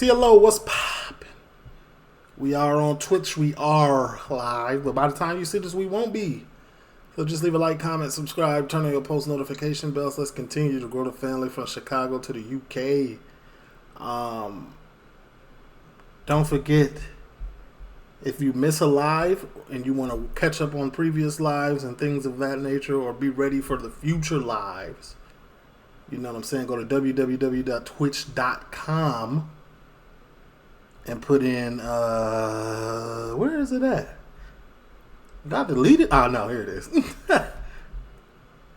TLO, what's poppin'? We are on Twitch. We are live, but by the time you see this, we won't be. So just leave a like, comment, subscribe, turn on your post notification bells. Let's continue to grow the family from Chicago to the UK. Don't forget, if you miss a live and you want to catch up on previous lives and things of that nature, or be ready for the future lives, you know what I'm saying, go to www.twitch.com and put in, where is it at? Did I delete it? Oh, no, here it is.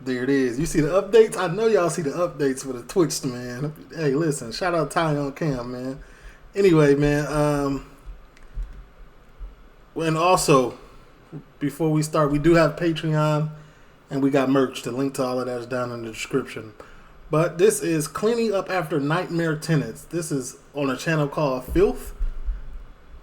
There it is. You see the updates? I know y'all see the updates for the Twitch, man. Hey, listen, shout out Ty on Cam, man. Anyway, man, and also, before we start, we do have Patreon, and we got merch. The link to all of that is down in the description. But this is Cleaning Up After Nightmare Tenants. This is on a channel called Filth.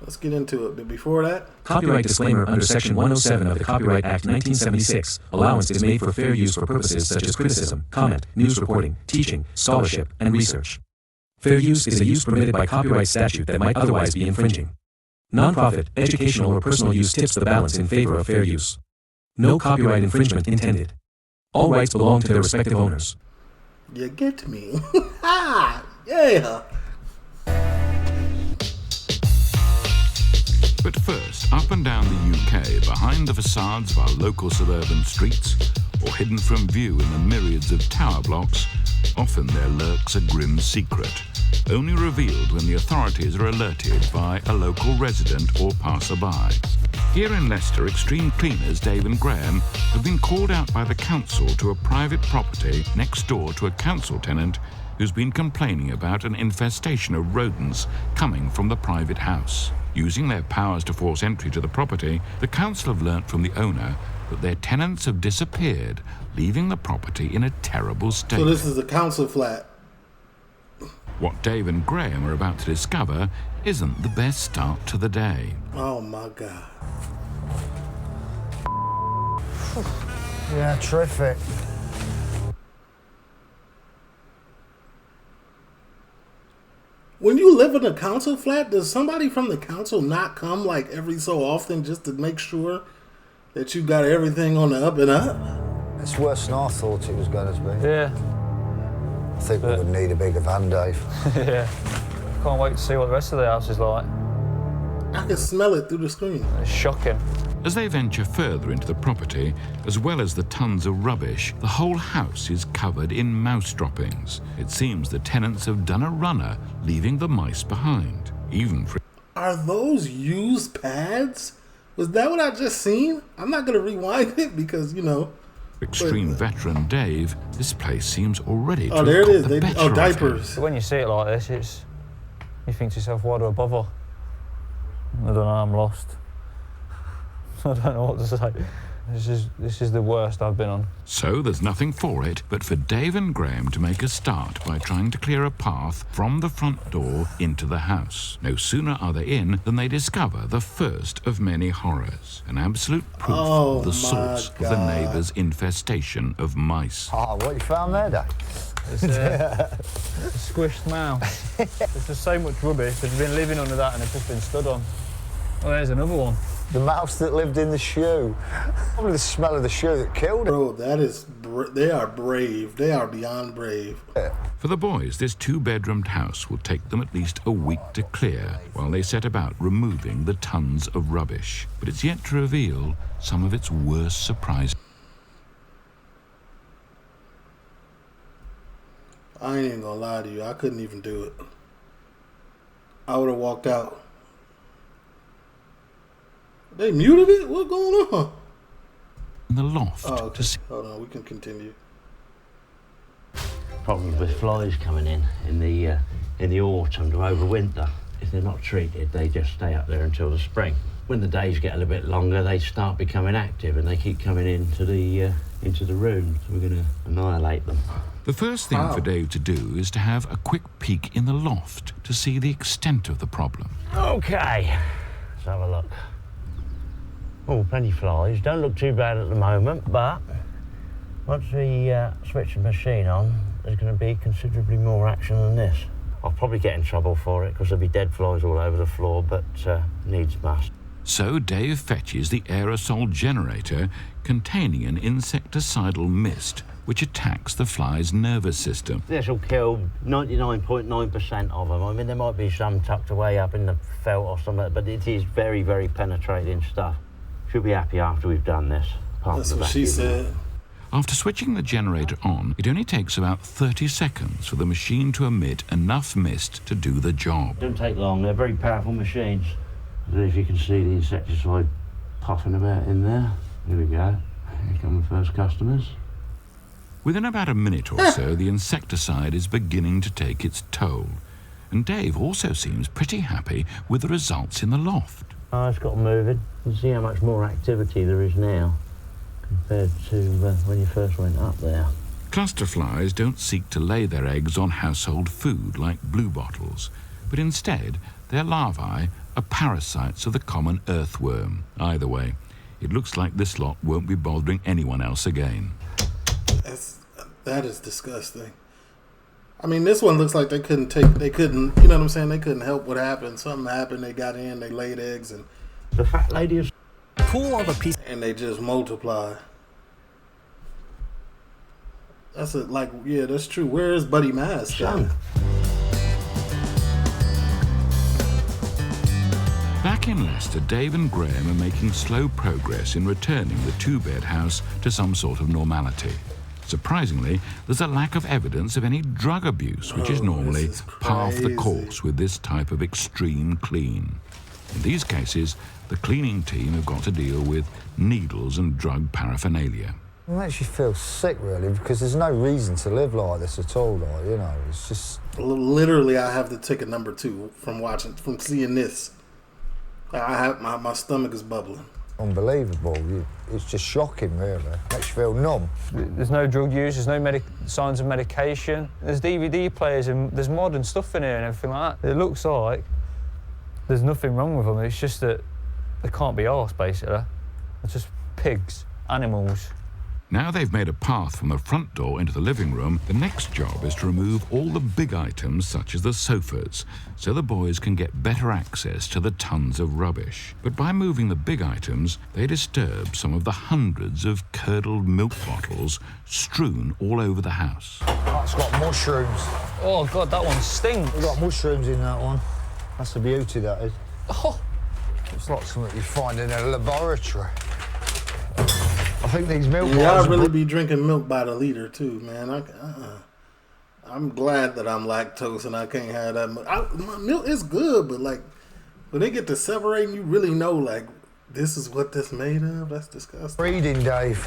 Let's get into it. But before that, copyright disclaimer under Section 107 of the Copyright Act 1976. Allowance is made for fair use for purposes such as criticism, comment, news reporting, teaching, scholarship, and research. Fair use is a use permitted by copyright statute that might otherwise be infringing. Non-profit, educational, or personal use tips the balance in favor of fair use. No copyright infringement intended. All rights belong to their respective owners. You get me? Yeah. But first, up and down the UK, behind the facades of our local suburban streets, or hidden from view in the myriads of tower blocks, often there lurks a grim secret, only revealed when the authorities are alerted by a local resident or passerby. Here in Leicester, extreme cleaners Dave and Graham have been called out by the council to a private property next door to a council tenant who's been complaining about an infestation of rodents coming from the private house. Using their powers to force entry to the property, the council have learnt from the owner that their tenants have disappeared, leaving the property in a terrible state. So this is a council flat. What Dave and Graham are about to discover isn't the best start to the day. Oh my God. Yeah, terrific. When you live in a council flat, does somebody from the council not come like every so often just to make sure that you got everything on the up and up? It's worse than I thought it was going to be. Yeah. I think we would need a bigger van, Dave. Yeah. Can't wait to see what the rest of the house is like. I can smell it through the screen. It's shocking. As they venture further into the property, as well as the tons of rubbish, the whole house is covered in mouse droppings. It seems the tenants have done a runner, leaving the mice behind. Even for... Are those used pads? Was that what I just seen? I'm not going to rewind it because, you know. Extreme veteran Dave, this place seems already to Oh, there have it is. got the better Oh, of diapers. When you see it like this, you think to yourself, why do I bother? I don't know, I'm lost. I don't know what to say. This is the worst I've been on. So there's nothing for it but for Dave and Graham to make a start by trying to clear a path from the front door into the house. No sooner are they in than they discover the first of many horrors, an absolute proof of the source of the neighbour's infestation of mice. Oh, what you found there, Dave? It's a squished mouse. There's just so much rubbish. They've been living under that and it's just been stood on. Oh, there's another one. The mouse that lived in the shoe. Probably the smell of the shoe that killed it. Bro, that is... they are brave. They are beyond brave. For the boys, this two-bedroomed house will take them at least a week to clear while they set about removing the tons of rubbish. But it's yet to reveal some of its worst surprises. I ain't even gonna lie to you. I couldn't even do it. I would have walked out. They muted it? What's going on? In the loft. Oh, okay. Hold on, we can continue. Problems with flies coming in the autumn to overwinter. If they're not treated, they just stay up there until the spring. When the days get a little bit longer, they start becoming active and they keep coming into the room. So we're going to annihilate them. The first thing for Dave to do is to have a quick peek in the loft to see the extent of the problem. Okay, let's have a look. Oh, plenty of flies. Don't look too bad at the moment, but once we switch the machine on, there's going to be considerably more action than this. I'll probably get in trouble for it because there'll be dead flies all over the floor, but needs must. So Dave fetches the aerosol generator containing an insecticidal mist which attacks the fly's nervous system. This will kill 99.9% of them. I mean, there might be some tucked away up in the felt or something, but it is very, very penetrating stuff. She'll be happy after we've done this. That's what she said. After switching the generator on, it only takes about 30 seconds for the machine to emit enough mist to do the job. Don't take long, they're very powerful machines. I don't know if you can see the insecticide puffing about in there. Here we go. Here come the first customers. Within about a minute or so, the insecticide is beginning to take its toll. And Dave also seems pretty happy with the results in the loft. Oh, it's got moving. You can see how much more activity there is now compared to when you first went up there. Cluster flies don't seek to lay their eggs on household food like bluebottles, but instead their larvae are parasites of the common earthworm. Either way, it looks like this lot won't be bothering anyone else again. That is disgusting. I mean, this one looks like they couldn't, you know what I'm saying? They couldn't help what happened. Something happened, they got in, they laid eggs, and The fat lady is... Pull all the pieces. and they just multiply. That's it. Like, yeah, that's true. Where is Buddy Mask? Son. Back in Leicester, Dave and Graham are making slow progress in returning the two-bed house to some sort of normality. Surprisingly, there's a lack of evidence of any drug abuse, which is normally par for the course with this type of extreme clean. In these cases, the cleaning team have got to deal with needles and drug paraphernalia. It makes you feel sick, really, because there's no reason to live like this at all. Like, you know, it's just... Literally, I have the ticket number 2 from seeing this. I have my stomach is bubbling. Unbelievable. It's just shocking, really. Makes you feel numb. There's no drug use, there's no signs of medication. There's DVD players and there's modern stuff in here and everything like that. It looks like there's nothing wrong with them. It's just that they can't be arsed, basically. It's just pigs, animals. Now they've made a path from the front door into the living room, the next job is to remove all the big items such as the sofas, so the boys can get better access to the tons of rubbish. But by moving the big items, they disturb some of the hundreds of curdled milk bottles strewn all over the house. That's got mushrooms. Oh, God, that one stinks. We've got mushrooms in that one. That's the beauty, that is. Oh. It's like something you find in a laboratory. I think these milk Yeah, bottles I really be drinking milk by the liter too, man. I'm glad that I'm lactose and I can't have that much. My milk is good, but like when they get to separating, you really know like this is what this made of. That's disgusting. breeding, Dave.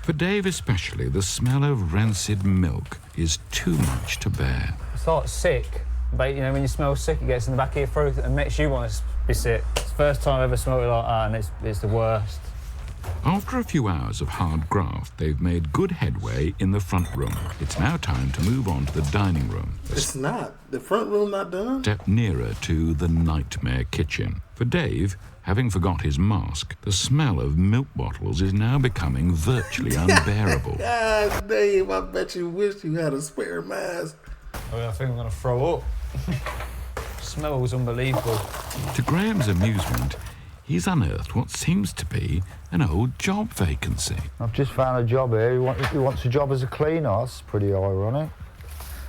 For Dave especially, the smell of rancid milk is too much to bear. It's like sick, but you know, when you smell sick, it gets in the back of your throat and makes you want to be sick. It's the first time I've ever smelled it like that, and it's the worst. After a few hours of hard graft, they've made good headway in the front room. It's now time to move on to the dining room, a It's not. The front room not done? step nearer to the nightmare kitchen. For Dave, having forgot his mask, the smell of milk bottles is now becoming virtually unbearable. God, Dave, I bet you wish you had a spare mask. I think I'm going to throw up. Smells unbelievable. To Graham's amusement, he's unearthed what seems to be an old job vacancy. I've just found a job here. He wants a job as a cleaner. That's pretty ironic.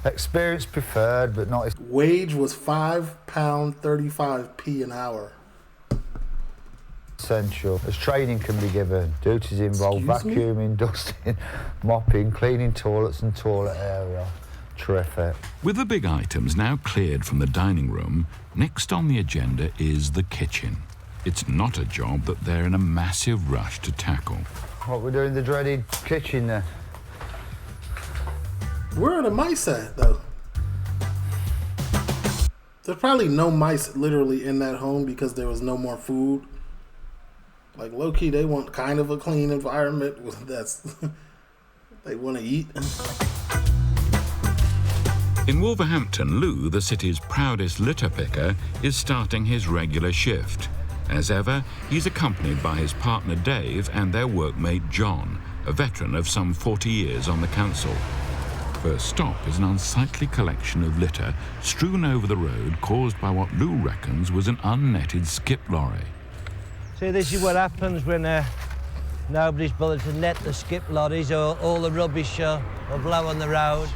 Experience preferred, but not... Wage was £5.35 an hour. essential. As training can be given, duties involve Excuse me? vacuuming, dusting, mopping, cleaning toilets and toilet area. Terrific. With the big items now cleared from the dining room, next on the agenda is the kitchen. It's not a job that they're in a massive rush to tackle. What we're doing, the dreaded kitchen there. Where are the mice at, though? There's probably no mice literally in that home because there was no more food. Like, low-key, they want kind of a clean environment. That's they want to eat. In Wolverhampton, Lou, the city's proudest litter picker, is starting his regular shift. As ever, he's accompanied by his partner Dave and their workmate John, a veteran of some 40 years on the council. First stop is an unsightly collection of litter strewn over the road caused by what Lou reckons was an unnetted skip lorry. See, this is what happens when nobody's bothered to net the skip lorries, or all the rubbish or blow on the road,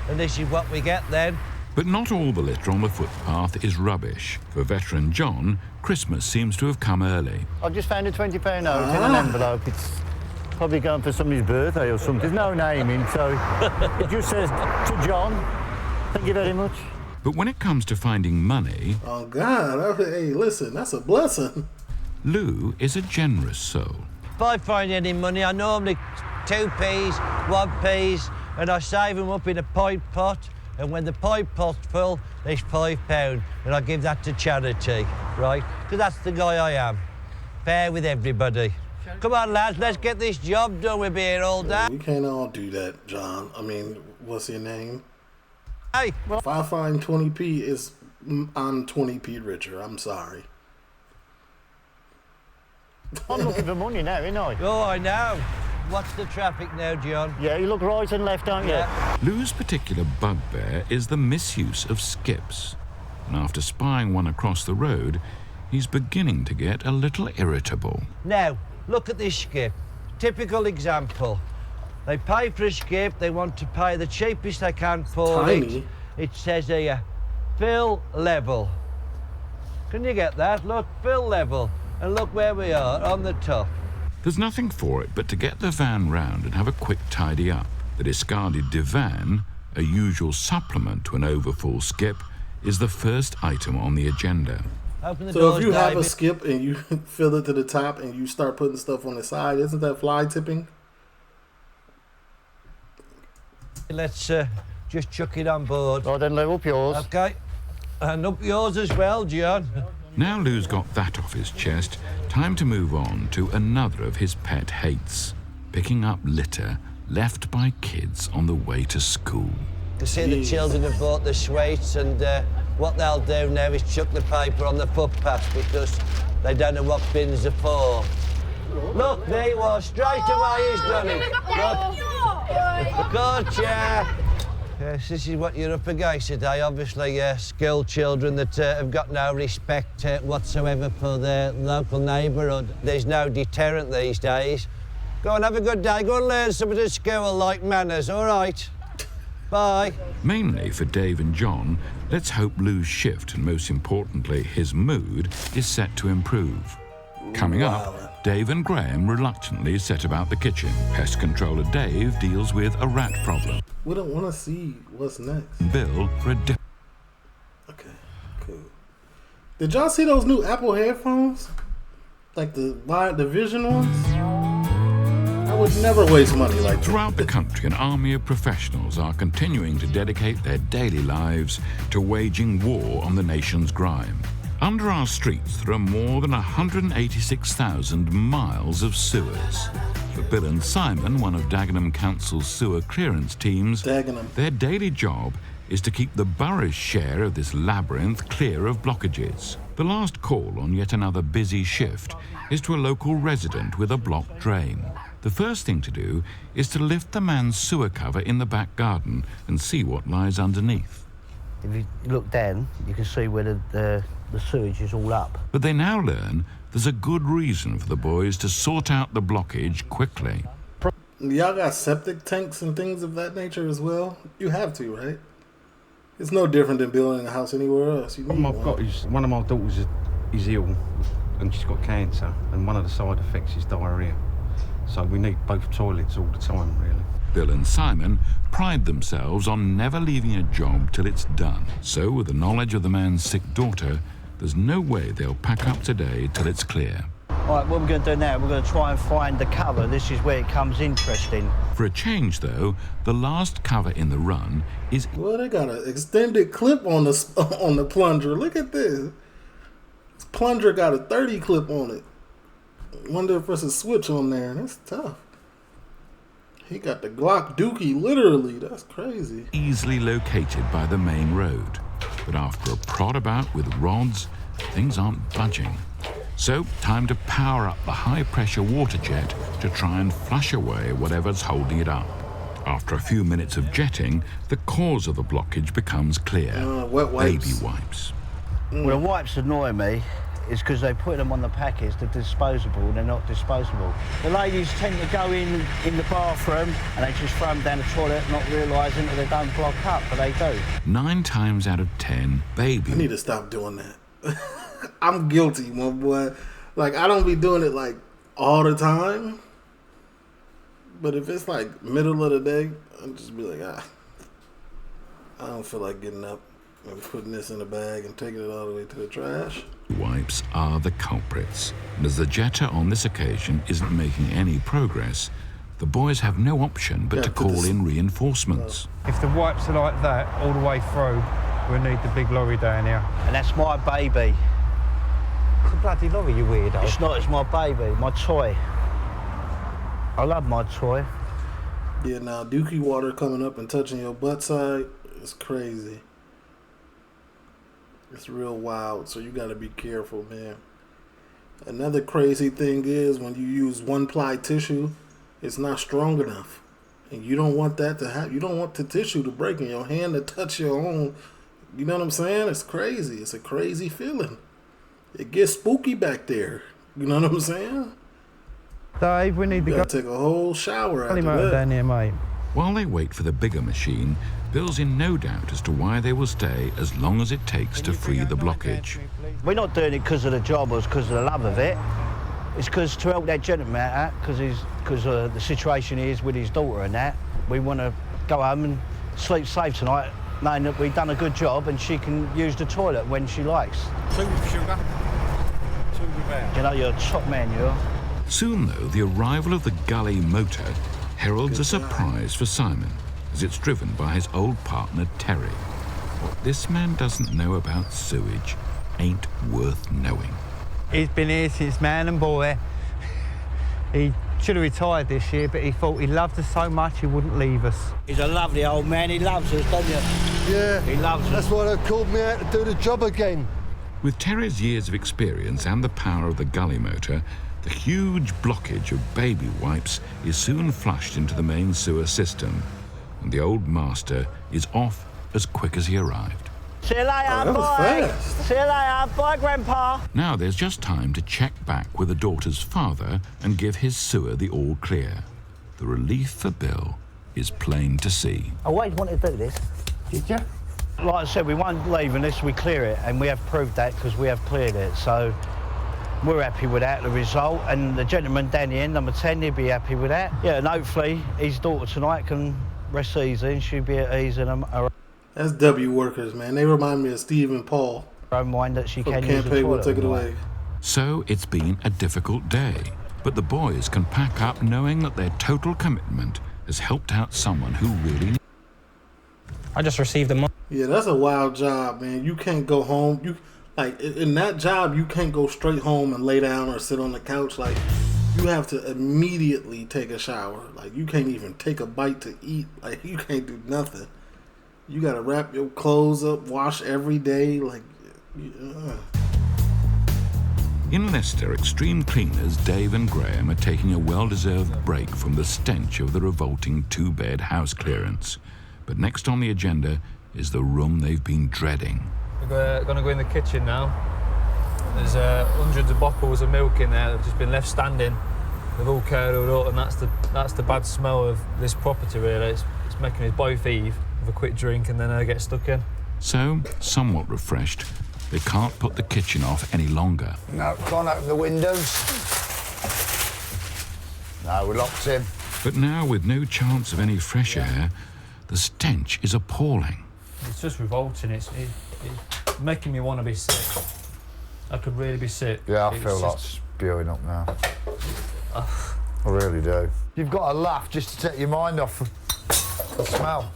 and this is what we get then. But not all the litter on the footpath is rubbish. For veteran John, Christmas seems to have come early. I've just found a £20 note in an envelope. It's probably going for somebody's birthday or something. There's no name in, so it just says to John, thank you very much. But when it comes to finding money... Oh, God. Hey, listen, that's a blessing. Lou is a generous soul. If I find any money, I normally 2p's, 1p's, and I save them up in a pint pot. And when the pint pot's full, there's £5, and I give that to charity, right? Because that's the guy I am. Fair with everybody. Come on, lads, let's get this job done. We'll be here all day. We can't all do that, John. I mean, what's your name? Hey. If I find 20p, I'm 20p richer. I'm sorry. I'm looking for money now, ain't I? Oh, I know. What's the traffic now, John? Yeah, you look right and left, don't you? Yeah. Lou's particular bugbear is the misuse of skips. And after spying one across the road, he's beginning to get a little irritable. Now, look at this skip. Typical example. They pay for a skip, they want to pay the cheapest they can for it. It says here, fill level. Can you get that? Look, fill level. And look where we are, on the top. There's nothing for it but to get the van round and have a quick tidy up. The discarded divan, a usual supplement to an overfull skip, is the first item on the agenda. So if you have a skip and you fill it to the top and you start putting stuff on the side, isn't that fly tipping? Let's just chuck it on board. Oh, then load up yours. OK. And up yours as well, John. Now Lou's got that off his chest, time to move on to another of his pet hates, picking up litter left by kids on the way to school. You see, the children have bought the sweets, and what they'll do now is chuck the paper on the footpath because they don't know what bins are for. Look, there you are, straight away he's done it. Look. Gotcha. Yes, this is what you're up against today, obviously, school children that have got no respect whatsoever for their local neighbourhood. There's no deterrent these days. Go and have a good day, go and learn something at school like manners, all right? Bye. Mainly for Dave and John, let's hope Lou's shift, and most importantly, his mood, is set to improve. Coming up, Dave and Graham reluctantly set about the kitchen. Pest controller Dave deals with a rat problem. We don't want to see what's next. Bill for a dip. Okay, cool. Did y'all see those new Apple headphones? Like the Vision ones? I would never waste money like that. Throughout the country, an army of professionals are continuing to dedicate their daily lives to waging war on the nation's grime. Under our streets, there are more than 186,000 miles of sewers. For Bill and Simon, one of Dagenham Council's sewer clearance teams, their daily job is to keep the borough's share of this labyrinth clear of blockages. The last call on yet another busy shift is to a local resident with a blocked drain. The first thing to do is to lift the man's sewer cover in the back garden and see what lies underneath. If you look down, you can see where the sewage is all up. But they now learn there's a good reason for the boys to sort out the blockage quickly. Y'all got septic tanks and things of that nature as well? You have to, right? It's no different than building a house anywhere else. One of my daughters is ill and she's got cancer, and one of the side effects is diarrhoea. So we need both toilets all the time, really. Bill and Simon pride themselves on never leaving a job till it's done. So, with the knowledge of the man's sick daughter, there's no way they'll pack up today till it's clear. All right, what we're going to do now, we're going to try and find the cover. This is where it comes interesting. For a change, though, the last cover in the run is... Well, they got an extended clip on the plunger. Look at this. This plunger got a 30 clip on it. Wonder if there's a switch on there. That's tough. He got the Glock dookie, literally. That's crazy. Easily located by the main road. But after a prod about with rods, things aren't budging. So, time to power up the high-pressure water jet to try and flush away whatever's holding it up. After a few minutes of jetting, the cause of the blockage becomes clear. Wet wipes. Baby wipes. Well, the wipes annoy me is because they put them on the package, they're disposable, and they're not disposable. The ladies tend to go in the bathroom and they just throw them down the toilet, not realising that they don't block up, but they do. 9 times out of 10, baby. I need to stop doing that. I'm guilty, my boy. Like, I don't be doing it, like, all the time. But if it's, like, middle of the day, I'll just be like, I don't feel like getting up and putting this in a bag and taking it all the way to the trash. Wipes are the culprits. And as the jetter on this occasion isn't making any progress, the boys have no option but to call in reinforcements. If the wipes are like that all the way through, we'll need the big lorry down here. And that's my baby. It's a bloody lorry, you weirdo. It's not, it's my baby, my toy. I love my toy. Yeah, now dookie water coming up and touching your butt side is crazy. It's real wild, so you gotta be careful, man. Another crazy thing is when you use 1-ply tissue, it's not strong enough. And you don't want that to happen. You don't want the tissue to break in your hand to touch your own. You know what I'm saying? It's crazy. It's a crazy feeling. It gets spooky back there. You know what I'm saying? Dave, we need to go. Take a whole shower after that. Down here, mate. While they wait for the bigger machine, Bill's in no doubt as to why they will stay as long as it takes to free the blockage. We're not doing it because of the job or because of the love of it. It's because to help that gentleman out, because the situation he is with his daughter and that. We want to go home and sleep safe tonight, knowing that we've done a good job and she can use the toilet when she likes. 2 with sugar, 2 without. You know, you're a top man, you are. Soon, though, the arrival of the gully motor heralds a surprise for Simon, as it's driven by his old partner, Terry. What this man doesn't know about sewage ain't worth knowing. He's been here since man and boy. He should have retired this year, but he thought he loved us so much he wouldn't leave us. He's a lovely old man, he loves us, don't you? Yeah, he loves us. That's why they called me out to do the job again. With Terry's years of experience and the power of the gully motor, the huge blockage of baby wipes is soon flushed into the main sewer system, and the old master is off as quick as he arrived. See you later, boy. See you later. Bye, Grandpa. Now there's just time to check back with the daughter's father and give his sewer the all clear. The relief for Bill is plain to see. I always wanted to do this. Did you? Like I said, we won't leave unless we clear it, and we have proved that because we have cleared it. So we're happy with that, the result, and the gentleman down the end, number 10, he'll be happy with that. Yeah, and hopefully his daughter tonight can rest easy and she'll be at ease in her That's W workers, man. They remind me of Steve and Paul. own mind that she can use Can't the pay, we'll toilet. take it away. So it's been a difficult day, but the boys can pack up knowing that their total commitment has helped out someone who really needs. I just received the money. Yeah, that's a wild job, man. You can't go home. You like in that job, you can't go straight home and lay down or sit on the couch. Like, you have to immediately take a shower. Like, you can't even take a bite to eat. Like, you can't do nothing. You gotta wrap your clothes up, wash every day. Like, In Leicester, extreme cleaners Dave and Graham are taking a well-deserved break from the stench of the revolting 2-bed house clearance. But next on the agenda is the room they've been dreading. We're going to go in the kitchen now. There's hundreds of bottles of milk in there that have just been left standing. They've all curdled up, and that's the bad smell of this property, really. It's making us both heave, have a quick drink, and then get stuck in. So, somewhat refreshed, they can't put the kitchen off any longer. No, can't open the windows. No, we're locked in. But now, with no chance of any fresh air, the stench is appalling. It's just revolting. It's making me want to be sick. I could really be sick. Yeah, I feel like spewing up now. I really do. You've got to laugh just to take your mind off the smell.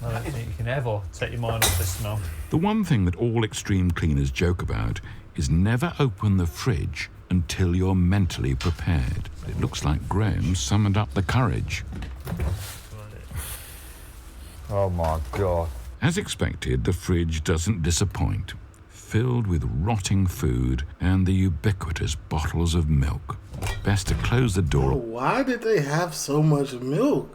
I don't think you can ever take your mind off the smell. The one thing that all extreme cleaners joke about is never open the fridge until you're mentally prepared. It looks like Graham summoned up the courage. Oh my God. As expected, the fridge doesn't disappoint, filled with rotting food and the ubiquitous bottles of milk. Best to close the door Why did they have so much milk?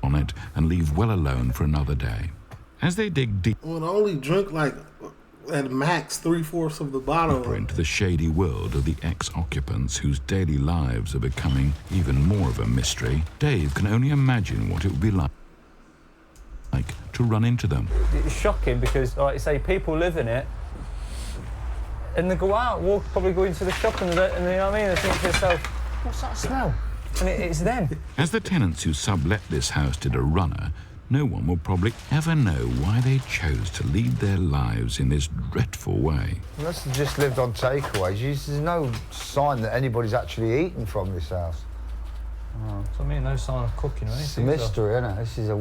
on it and leave well alone for another day. As they dig deeper Would only drink like at max 3/4 of the bottle. into the shady world of the ex-occupants whose daily lives are becoming even more of a mystery, Dave can only imagine what it would be like to run into them. It's shocking because, like you say, people live in it and they go out, probably go into the shop and you know what I mean? They think to themselves, what's that smell? And it's them. As the tenants who sublet this house did a runner, no one will probably ever know why they chose to lead their lives in this dreadful way. Unless they just lived on takeaways, there's no sign that anybody's actually eaten from this house. Oh, so I mean, no sign of cooking or anything. It's a mystery, isn't it? This is a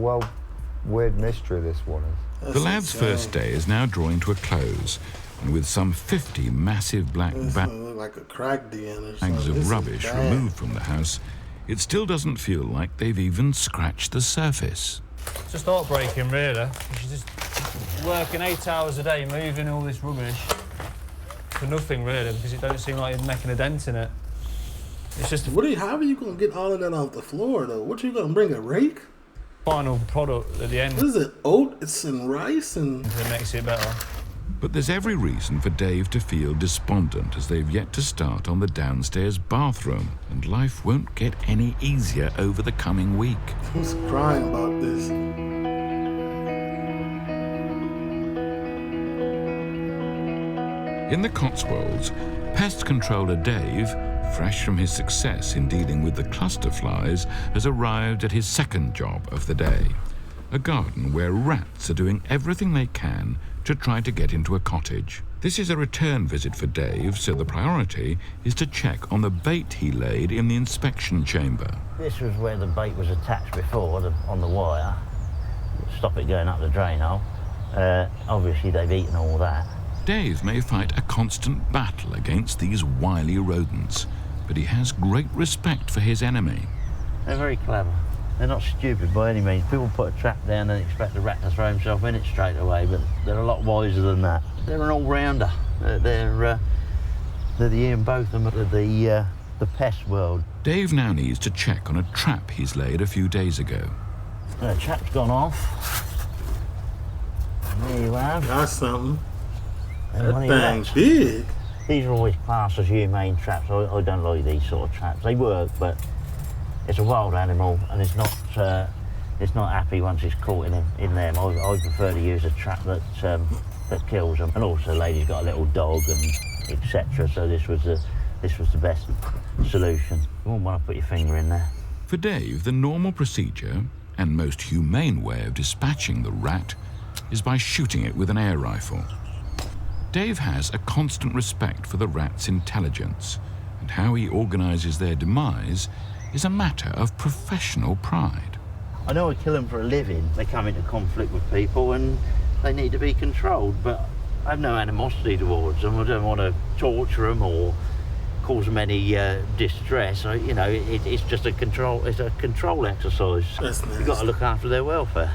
weird mystery, this one is. The lad's first day is now drawing to a close, and with some 50 massive black like a crack den or bags something. of rubbish removed from the house, it still doesn't feel like they've even scratched the surface. It's just heartbreaking, really. You're just working 8 hours a day, moving all this rubbish for nothing, really, because it don't seem like you're making a dent in it. It's just how are you going to get all of that off the floor, though? What, you going to bring a rake? Final product at the end. What is it, oats and rice? And it makes it better. But there's every reason for Dave to feel despondent as they've yet to start on the downstairs bathroom, and life won't get any easier over the coming week. Who's crying about this? In the Cotswolds, pest controller Dave, fresh from his success in dealing with the cluster flies, has arrived at his second job of the day, a garden where rats are doing everything they can to try to get into a cottage. This is a return visit for Dave, so the priority is to check on the bait he laid in the inspection chamber. This was where the bait was attached before, on the wire. Stop it going up the drain hole. Obviously they've eaten all that. Dave may fight a constant battle against these wily rodents, but he has great respect for his enemy. They're very clever. They're not stupid by any means. People put a trap down and expect the rat to throw himself in it straight away, but they're a lot wiser than that. They're an all-rounder. They're the Ian Botham of the pest world. Dave now needs to check on a trap he's laid a few days ago. The trap's gone off. And there you have. That's something. And That thing's big. These are always classed as humane traps. I don't like these sort of traps. They work, but it's a wild animal and it's not happy once it's caught in them. I prefer to use a trap that kills them. And also, lady's got a little dog and etc. So this was the best solution. You wouldn't want to put your finger in there. For Dave, the normal procedure and most humane way of dispatching the rat is by shooting it with an air rifle. Dave has a constant respect for the rat's intelligence, and how he organises their demise is a matter of professional pride. I know I kill them for a living. They come into conflict with people and they need to be controlled, but I have no animosity towards them. I don't want to torture them or cause them any distress. It's just a control exercise. You've got to look after their welfare.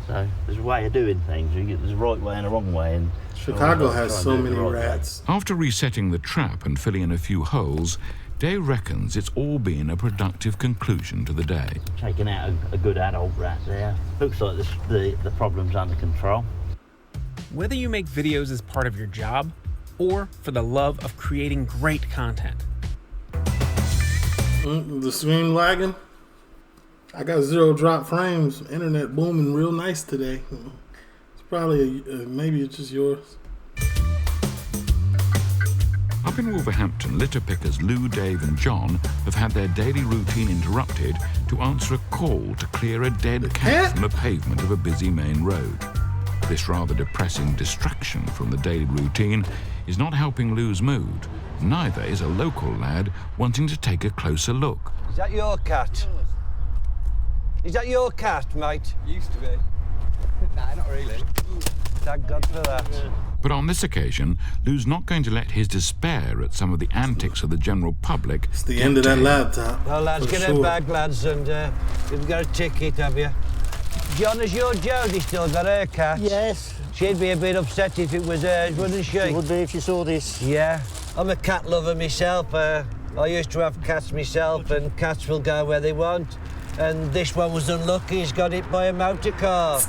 So there's a way of doing things. There's a right way and a wrong way. And Chicago has so many rats. After resetting the trap and filling in a few holes, Dave reckons it's all been a productive conclusion to the day. Taking out a good adult rat there. Looks like the problem's under control. Whether you make videos as part of your job or for the love of creating great content. The stream lagging. I got 0 drop frames. Internet booming real nice today. It's probably maybe it's just yours. Up in Wolverhampton, litter pickers Lou, Dave and John have had their daily routine interrupted to answer a call to clear a dead cat from the pavement of a busy main road. This rather depressing distraction from the daily routine is not helping Lou's mood. Neither is a local lad wanting to take a closer look. Is that your cat? Is that your cat, mate? Used to be. Nah, not really. Thank God for that. But on this occasion, Lou's not going to let his despair at some of the antics of the general public. It's the end of that laptop. Well, lads, get her back, lads, and you've got a ticket, have you? John, has your Jodie still got her cat? Yes. She'd be a bit upset if it was hers, wouldn't she? She would be if she saw this. Yeah. I'm a cat lover myself. I used to have cats myself, and cats will go where they want. And this one was unlucky, he's got hit by a motor car.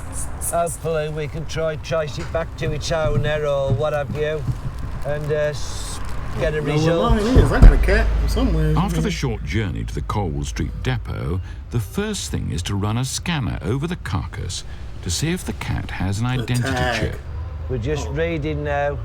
Hopefully we can try trace it back to its owner or what have you, and get a result. Where mine is. I got a cat somewhere. After the short journey to the Colwell Street depot, the first thing is to run a scanner over the carcass to see if the cat has an identity chip. We're just reading now,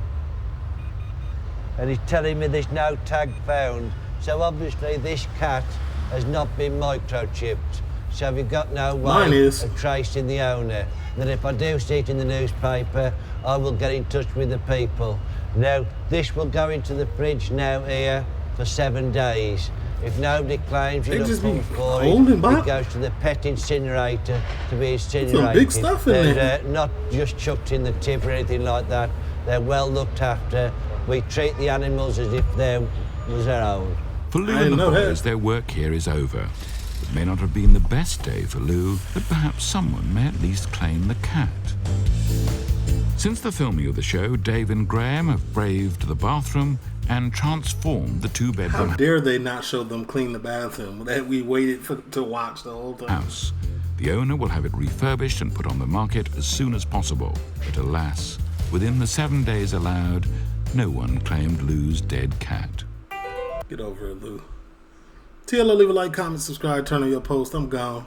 and he's telling me there's no tag found. So obviously this cat has not been microchipped. So we've got no way of tracing the owner. Then if I do see it in the newspaper, I will get in touch with the people. Now, this will go into the fridge now here for 7 days. If nobody claims it for it goes to the pet incinerator to be incinerated. Some big stuff in there. Not just chucked in the tip or anything like that. They're well looked after. We treat the animals as if they was our own. For Lou and the boys, their work here is over. It may not have been the best day for Lou, but perhaps someone may at least claim the cat. Since the filming of the show, Dave and Graham have braved the bathroom and transformed the two-bedroom How dare they not show them clean the bathroom that we waited to watch the whole time. house. The owner will have it refurbished and put on the market as soon as possible. But alas, within the 7 days allowed, no one claimed Lou's dead cat. Get over it, Lou. TLO, leave a like, comment, subscribe, turn on your post. I'm gone.